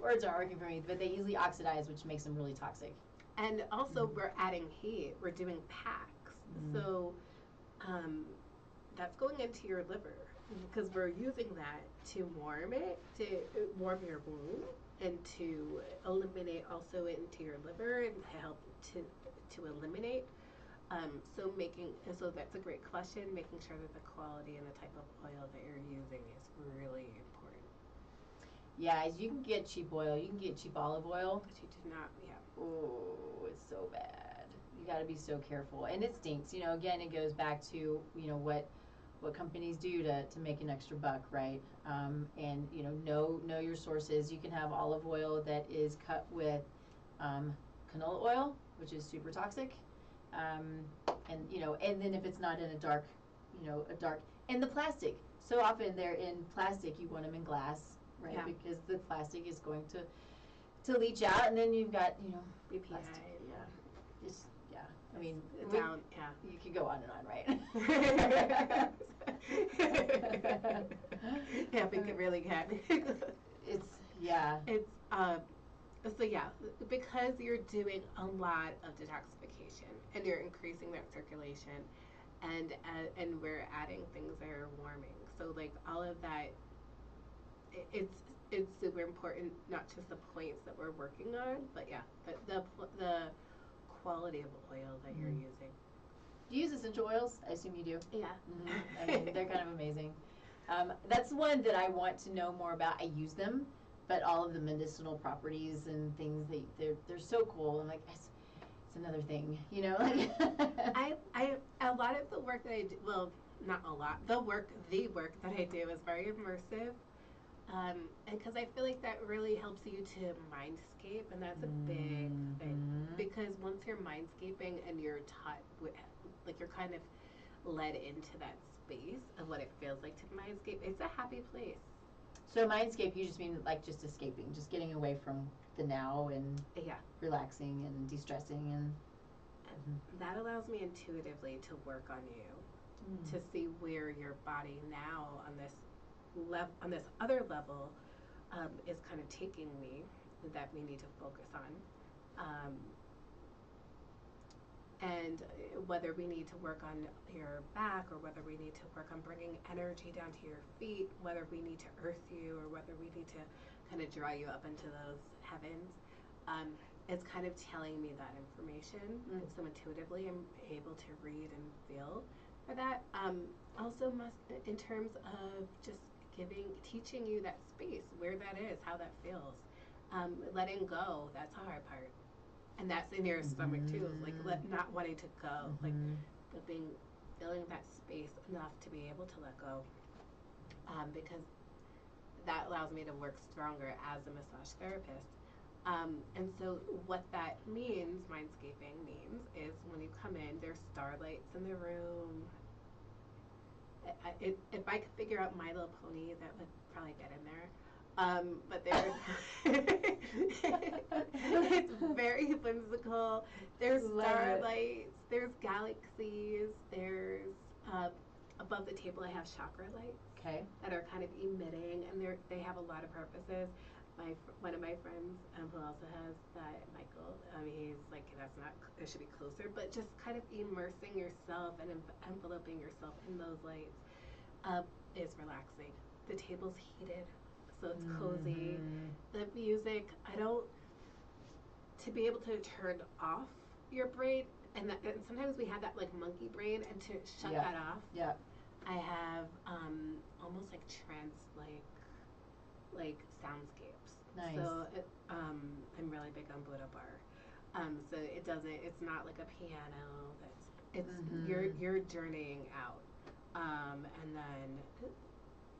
Words aren't working for me, but they easily oxidize, which makes them really toxic.
And also, we're adding heat. We're doing packs. So that's going into your liver because we're using that to warm it, to warm your womb, and to eliminate also into your liver and to help to eliminate. So that's a great question. Making sure that the quality and the type of oil that you're using is really important.
Yeah, you can get cheap oil. You can get cheap olive oil.
But you do not, yeah.
Oh, it's so bad. You got to be so careful, and it stinks. You know, again, it goes back to what companies do to make an extra buck, right? And know your sources. You can have olive oil that is cut with canola oil, which is super toxic, and then if it's not in a dark, and the plastic. So often they're in plastic. You want them in glass, right?
Yeah.
Because the plastic is going to leach out, and then you've got
BPA,
plastic.
yeah.
Just I mean,
down, yeah.
You could go on and on, right?
Yeah, we could really can.
It's yeah.
It's so yeah, because you're doing a lot of detoxification and you're increasing that circulation, and we're adding things that are warming. So like all of that, it's super important. Not just the points that we're working on, but yeah, the quality of oil that you're using.
Do you use essential oils? I assume you do.
Yeah.
I mean, they're kind of amazing. That's one that I want to know more about. I use them, but all of the medicinal properties and things they're so cool. I'm like, it's another thing,
I a lot of the work that I do, well, not a lot. The work that I do is very immersive. And because I feel like that really helps you to mindscape, and that's a big thing. Because once you're mindscaping and you're taught, like you're kind of led into that space of what it feels like to mindscape, it's a happy place.
So mindscape, you just mean like just escaping, just getting away from the now and relaxing and de-stressing and
that allows me intuitively to work on you, to see where your body now on this other level is kind of taking me that we need to focus on. And whether we need to work on your back or whether we need to work on bringing energy down to your feet, whether we need to earth you or whether we need to kind of draw you up into those heavens, it's kind of telling me that information. So intuitively I'm able to read and feel for that. Also in terms of just teaching you that space, where that is, how that feels. Letting go, that's the hard part. And that's in your stomach too, like not wanting to go, like feeling that space enough to be able to let go, because that allows me to work stronger as a massage therapist. And so what that means, mindscaping means, is when you come in, there's starlights in the room. If I could figure out My Little Pony, that would probably get in there. But it's very whimsical. There's starlights, there's galaxies, there's above the table I have chakra lights that are kind of emitting, and they have a lot of purposes. One of my friends who also has that, Michael, he's like, it should be closer, but just kind of immersing yourself and enveloping yourself in those lights is relaxing. The table's heated, so it's cozy. The music, to be able to turn off your brain, and sometimes we have that like monkey brain, and to shut that off.
Yeah.
I have almost like trance like soundscapes.
Nice.
So I'm really big on Buddha bar. So it's not like a piano. You're journeying out. And then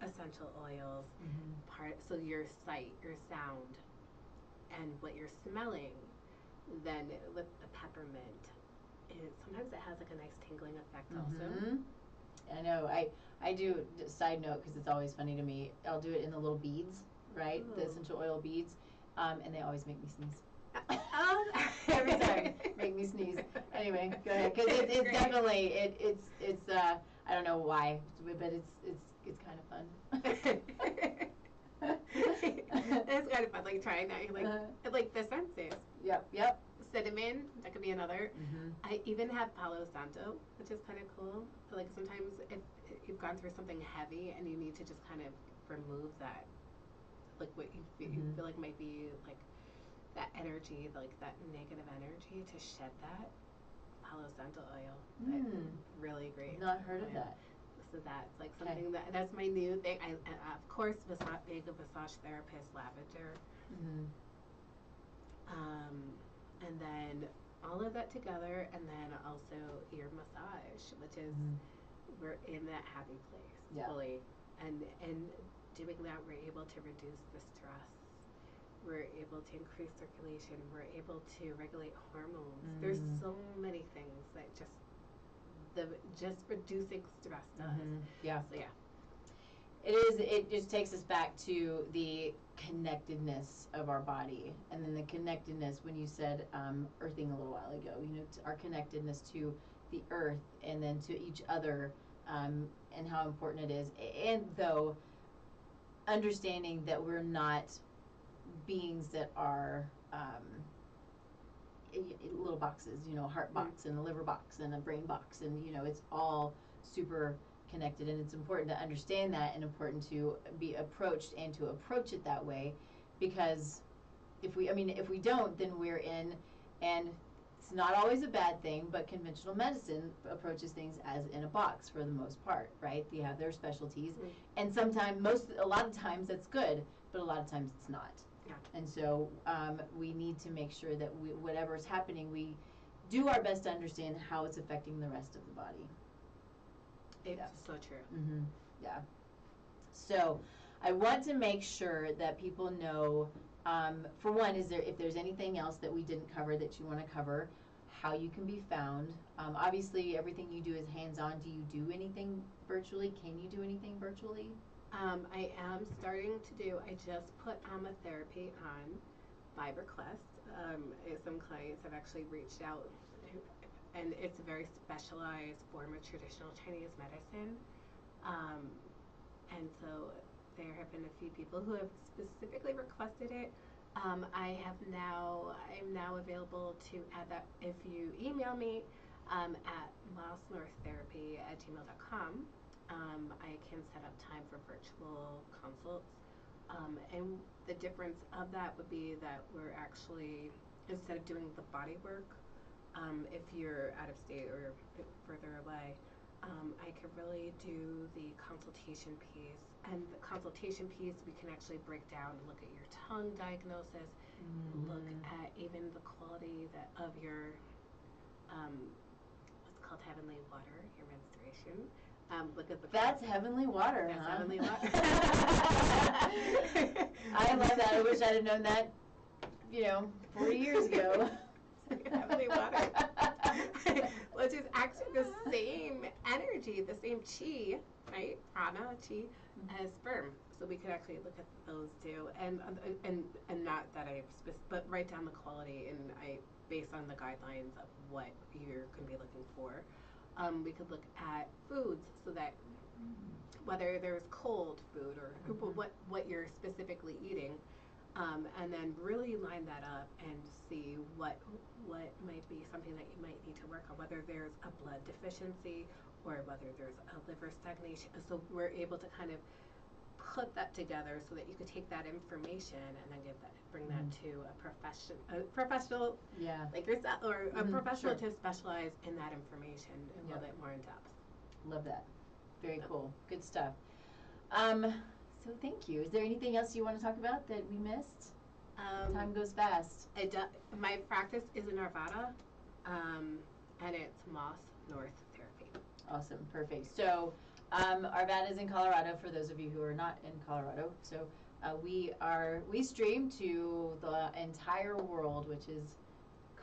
essential oils, so your sight, your sound, and what you're smelling. Then with the peppermint, sometimes it has like a nice tingling effect also.
I know. I do, side note, because it's always funny to me, I'll do it in the little beads, right? The essential oil beads, and they always make me sneeze. Every time, make me sneeze. Anyway, go ahead, because it's definitely, it's I don't know why, but it's kind of fun.
It's kind of fun, like trying that. You're like the senses.
Yep.
Cinnamon, that could be another. I even have Palo Santo, which is kind of cool. Like sometimes if you've gone through something heavy and you need to just kind of remove that, like what you feel like might be like that energy, like that negative energy, to shed that. Palo Santo oil, really great.
Not heard of that.
So that's like something that's my new thing. I of course being a massage therapist, lavender, and then all of that together, and then also ear massage, which is we're in that happy place fully, and doing that we're able to reduce the stress. We're able to increase circulation. We're able to regulate hormones. There's so many things that just reducing stress does.
Yeah.
So yeah.
It is. It just takes us back to the connectedness of our body, and then the connectedness when you said earthing a little while ago. You know, our connectedness to the earth, and then to each other, and how important it is. And though understanding that we're not beings that are little boxes, you know, a heart box and a liver box and a brain box, and you know, it's all super connected, and it's important to understand that, and important to be approached and to approach it that way, because if we don't, then we're in, and it's not always a bad thing, but conventional medicine approaches things as in a box for the most part, right? They have their specialties, and a lot of times that's good, but a lot of times it's not.
Yeah.
And so we need to make sure that whatever's happening, we do our best to understand how it's affecting the rest of the body.
It's so true.
Yeah. So I want to make sure that people know, for one, if there's anything else that we didn't cover that you want to cover, how you can be found. Obviously, everything you do is hands-on. Do you do anything virtually? Can you do anything virtually?
I am starting to do, I just put aromatherapy on by request. Some clients have actually reached out, and it's a very specialized form of traditional Chinese medicine. And so there have been a few people who have specifically requested it. I'm now available to add that if you email me at milesenorththerapy@gmail.com. I can set up time for virtual consults. And the difference of that would be that we're actually, instead of doing the body work, if you're out of state or further away, I could really do the consultation piece. And the consultation piece, we can actually break down and look at your tongue diagnosis, look at even the quality of your, what's called heavenly water, your menstruation. Look at
That's heavenly water.
That's heavenly water.
I love that. I wish I'd have known that, 40 years ago.
Heavenly water. Which is actually the same energy, the same chi, right? Prana, chi, as sperm. So we could actually look at those too, and not that but write down the quality, and based on the guidelines of what you're going to be looking for. We could look at foods, so that whether there's cold food or what you're specifically eating, and then really line that up and see what might be something that you might need to work on, whether there's a blood deficiency or whether there's a liver stagnation. So we're able to kind of put that together so that you could take that information and then bring that to a professional like yourself, or a professional to specialize in that information a little bit more in depth.
Love that. Very cool. Good stuff. So thank you. Is there anything else you want to talk about that we missed? Time goes fast.
My practice is in Arvada, and it's Moss North Therapy.
Awesome. Perfect. So Arvada is in Colorado, for those of you who are not in Colorado. So we stream to the entire world, which is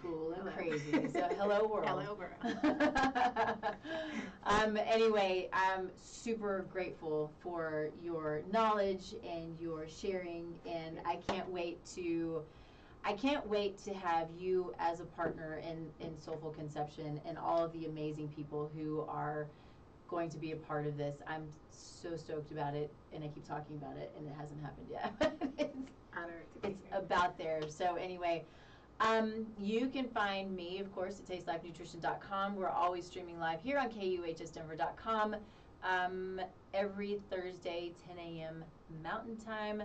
cool and crazy. So hello world.
Hello world.
Anyway, I'm super grateful for your knowledge and your sharing, and I can't wait to have you as a partner in Soulful Conception, and all of the amazing people who are going to be a part of this. I'm so stoked about it, and I keep talking about it, and it hasn't happened yet. It's about there. So anyway, you can find me, of course, at tastelifenutrition.com. We're always streaming live here on KUHSdenver.com every Thursday, 10 a.m. Mountain Time.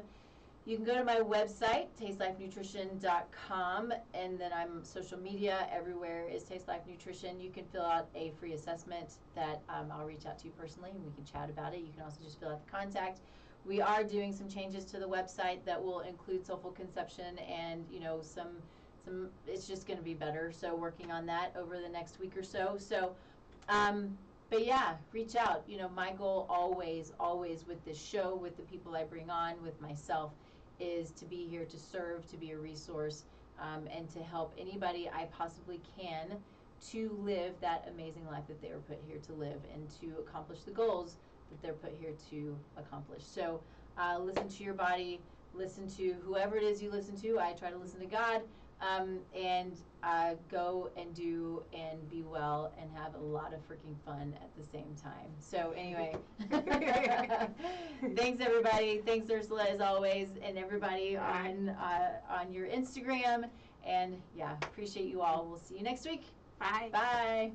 You can go to my website, tastelifenutrition.com, and then I'm social media. Everywhere is Taste Life Nutrition. You can fill out a free assessment that I'll reach out to you personally, and we can chat about it. You can also just fill out the contact. We are doing some changes to the website that will include soulful conception and, you know, some it's just going to be better. So working on that over the next week or so. So, but yeah, reach out. You know, my goal always with this show, with the people I bring on, with myself, is to be here to serve, to be a resource, and to help anybody I possibly can to live that amazing life that they were put here to live and to accomplish the goals that they're put here to accomplish. So listen to your body, listen to whoever it is you listen to. I try to listen to God, and go and do and be well and have a lot of freaking fun at the same time. So anyway, thanks everybody. Thanks Ursula as always, and everybody on your Instagram. And yeah, appreciate you all. We'll see you next week.
Bye.
Bye.